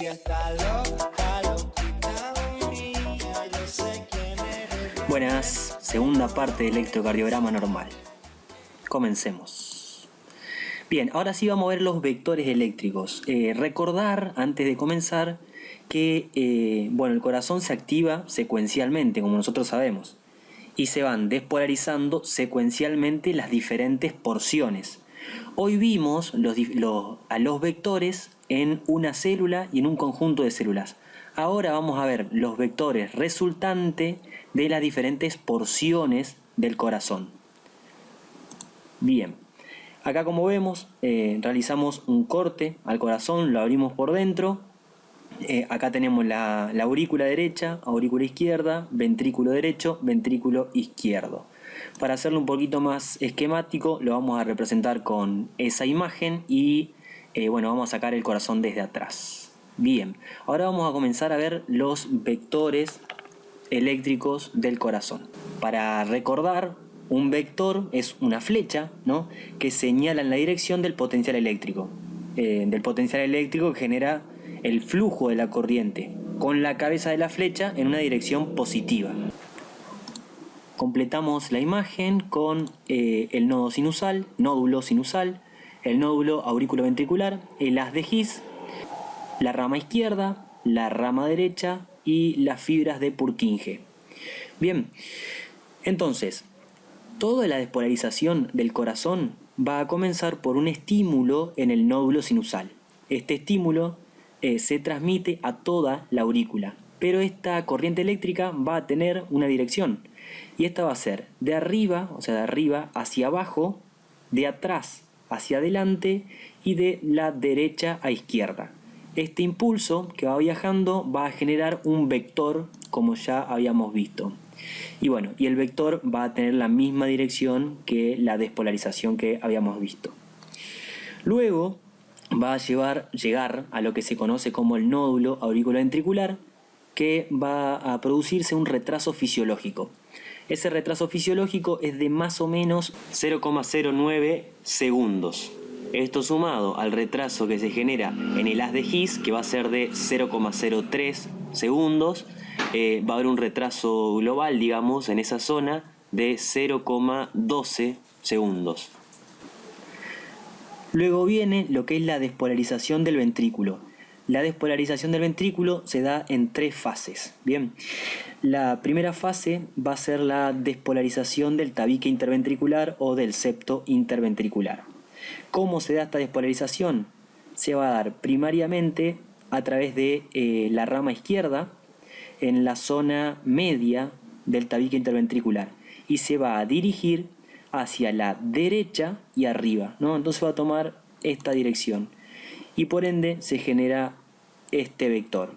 está loca, loquita mía, yo sé quién eres. Buenas, segunda parte del electrocardiograma normal. Comencemos. Bien, ahora sí vamos a ver los vectores eléctricos. Recordar, antes de comenzar, que el corazón se activa secuencialmente, como nosotros sabemos, y se van despolarizando secuencialmente las diferentes porciones. Hoy vimos a los vectores en una célula y en un conjunto de células. Ahora vamos a ver los vectores resultantes de las diferentes porciones del corazón. Bien, acá como vemos realizamos un corte al corazón, lo abrimos por dentro. Acá tenemos la aurícula derecha, aurícula izquierda, ventrículo derecho, ventrículo izquierdo. Para hacerlo un poquito más esquemático, lo vamos a representar con esa imagen y vamos a sacar el corazón desde atrás. Bien, ahora vamos a comenzar a ver los vectores eléctricos del corazón. Para recordar, un vector es una flecha, ¿no?, que señala en la dirección del potencial eléctrico. Que genera el flujo de la corriente, con la cabeza de la flecha en una dirección positiva. Completamos la imagen con el nódulo sinusal, el nódulo auriculoventricular, el haz de His, la rama izquierda, la rama derecha y las fibras de Purkinje. Bien, entonces, toda la despolarización del corazón va a comenzar por un estímulo en el nódulo sinusal. Este estímulo se transmite a toda la aurícula, pero esta corriente eléctrica va a tener una dirección, y esta va a ser de arriba, o sea, de arriba hacia abajo, de atrás hacia adelante y de la derecha a izquierda. Este impulso que va viajando va a generar un vector, como ya habíamos visto. Y el vector va a tener la misma dirección que la despolarización que habíamos visto. Luego va a llegar a lo que se conoce como el nódulo auriculoventricular, que va a producirse un retraso fisiológico. Ese retraso fisiológico es de más o menos 0,09 segundos. Esto sumado al retraso que se genera en el haz de His, que va a ser de 0,03 segundos, va a haber un retraso global, digamos, en esa zona de 0,12 segundos. Luego viene lo que es la despolarización del ventrículo. La despolarización del ventrículo se da en 3 fases. Bien, la primera fase va a ser la despolarización del tabique interventricular o del septo interventricular. ¿Cómo se da esta despolarización? Se va a dar primariamente a través de la rama izquierda, en la zona media del tabique interventricular, y se va a dirigir hacia la derecha y arriba, ¿no? Entonces va a tomar esta dirección y por ende se genera este vector,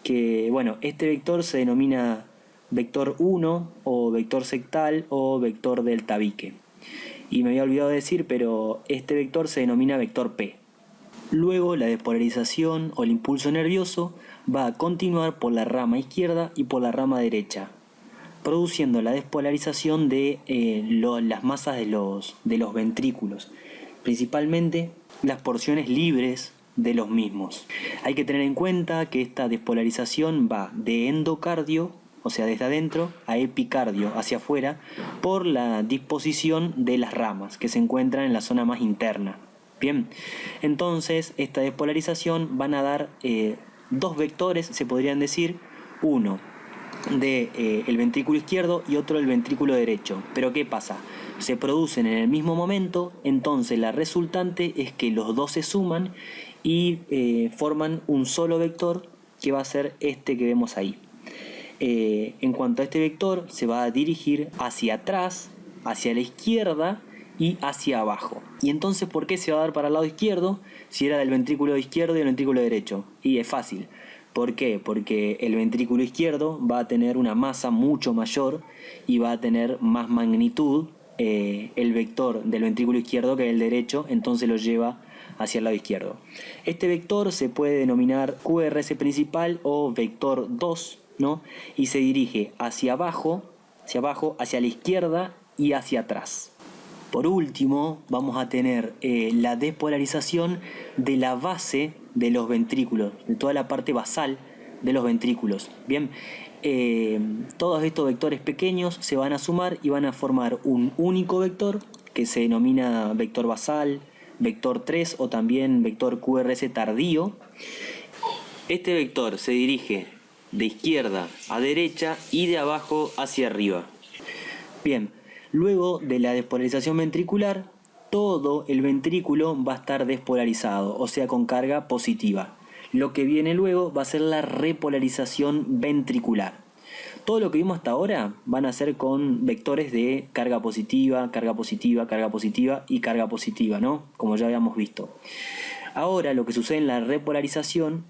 que este vector se denomina vector 1 o vector sectal o vector del tabique, y me había olvidado decir, pero este vector se denomina vector P. Luego la despolarización o el impulso nervioso va a continuar por la rama izquierda y por la rama derecha, produciendo la despolarización de las masas de los ventrículos, principalmente las porciones libres de los mismos. Hay que tener en cuenta que esta despolarización va de endocardio, o sea, desde adentro, a epicardio, hacia afuera, por la disposición de las ramas que se encuentran en la zona más interna. Bien, entonces esta despolarización van a dar 2 vectores, se podrían decir, uno del ventrículo izquierdo y otro del ventrículo derecho. Pero ¿qué pasa? Se producen en el mismo momento, entonces la resultante es que los dos se suman y forman un solo vector, que va a ser este que vemos ahí. En cuanto a este vector, se va a dirigir hacia atrás, hacia la izquierda y hacia abajo. Y entonces, ¿por qué se va a dar para el lado izquierdo si era del ventrículo izquierdo y el ventrículo derecho? Y es fácil. ¿Por qué? Porque el ventrículo izquierdo va a tener una masa mucho mayor y va a tener más magnitud el vector del ventrículo izquierdo que el derecho, entonces lo lleva hacia el lado izquierdo. Este vector se puede denominar QRS principal o vector 2, ¿no? Y se dirige hacia abajo, hacia la izquierda y hacia atrás. Por último, vamos a tener la despolarización de la base de los ventrículos, de toda la parte basal de los ventrículos. Bien, todos estos vectores pequeños se van a sumar y van a formar un único vector que se denomina vector basal, vector 3 o también vector QRS tardío. Este vector se dirige de izquierda a derecha y de abajo hacia arriba. Bien, luego de la despolarización ventricular, todo el ventrículo va a estar despolarizado, o sea, con carga positiva. Lo que viene luego va a ser la repolarización ventricular. Todo lo que vimos hasta ahora van a ser con vectores de carga positiva, carga positiva, carga positiva y carga positiva, ¿no? Como ya habíamos visto. Ahora lo que sucede en la repolarización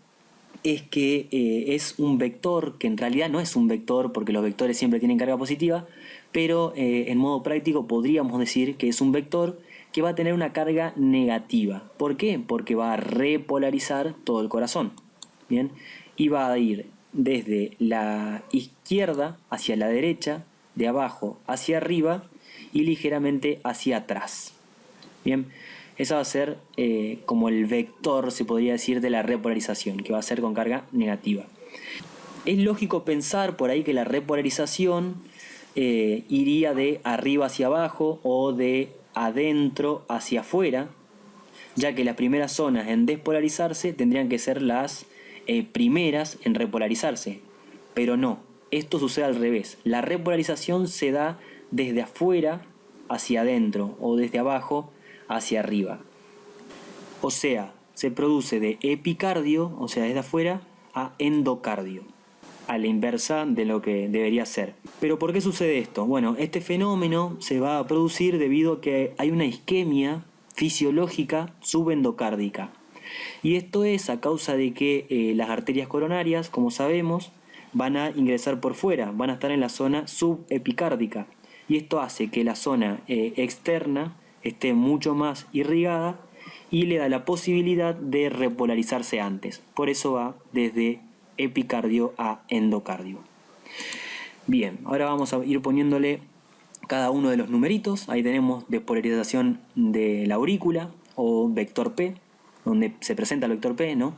es que es un vector que en realidad no es un vector porque los vectores siempre tienen carga positiva, pero en modo práctico podríamos decir que es un vector que va a tener una carga negativa. ¿Por qué? Porque va a repolarizar todo el corazón. Bien, y va a ir desde la izquierda hacia la derecha, de abajo hacia arriba y ligeramente hacia atrás. Bien, ese va a ser como el vector, se podría decir, de la repolarización, que va a ser con carga negativa. Es lógico pensar por ahí que la repolarización iría de arriba hacia abajo o de adentro hacia afuera, ya que las primeras zonas en despolarizarse tendrían que ser las primeras en repolarizarse, pero no, esto sucede al revés. La repolarización se da desde afuera hacia adentro o desde abajo hacia arriba. O sea, se produce de epicardio, o sea, desde afuera, a endocardio, a la inversa de lo que debería ser. ¿Pero por qué sucede esto? Bueno, este fenómeno se va a producir debido a que hay una isquemia fisiológica subendocárdica. Y esto es a causa de que las arterias coronarias, como sabemos, van a ingresar por fuera, van a estar en la zona subepicárdica. Y esto hace que la zona externa esté mucho más irrigada y le da la posibilidad de repolarizarse antes. Por eso va desde epicardio a endocardio. Bien, ahora vamos a ir poniéndole cada uno de los numeritos. Ahí tenemos despolarización de la aurícula o vector P, donde se presenta el vector P, ¿no?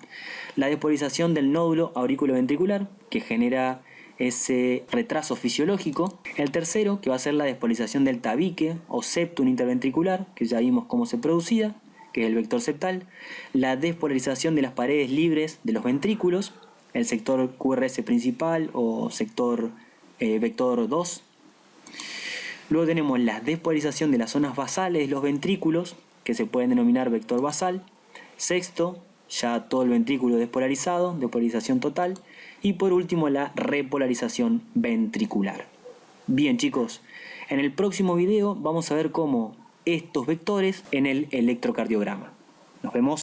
La despolarización del nódulo auriculoventricular, que genera ese retraso fisiológico. El tercero, que va a ser la despolarización del tabique o septum interventricular, que ya vimos cómo se producía, que es el vector septal. La despolarización de las paredes libres de los ventrículos, el sector QRS principal o sector vector 2. Luego tenemos la despolarización de las zonas basales de los ventrículos, que se pueden denominar vector basal. Sexto, ya todo el ventrículo despolarizado, despolarización total. Y por último, la repolarización ventricular. Bien, chicos, en el próximo video vamos a ver cómo estos vectores en el electrocardiograma. Nos vemos.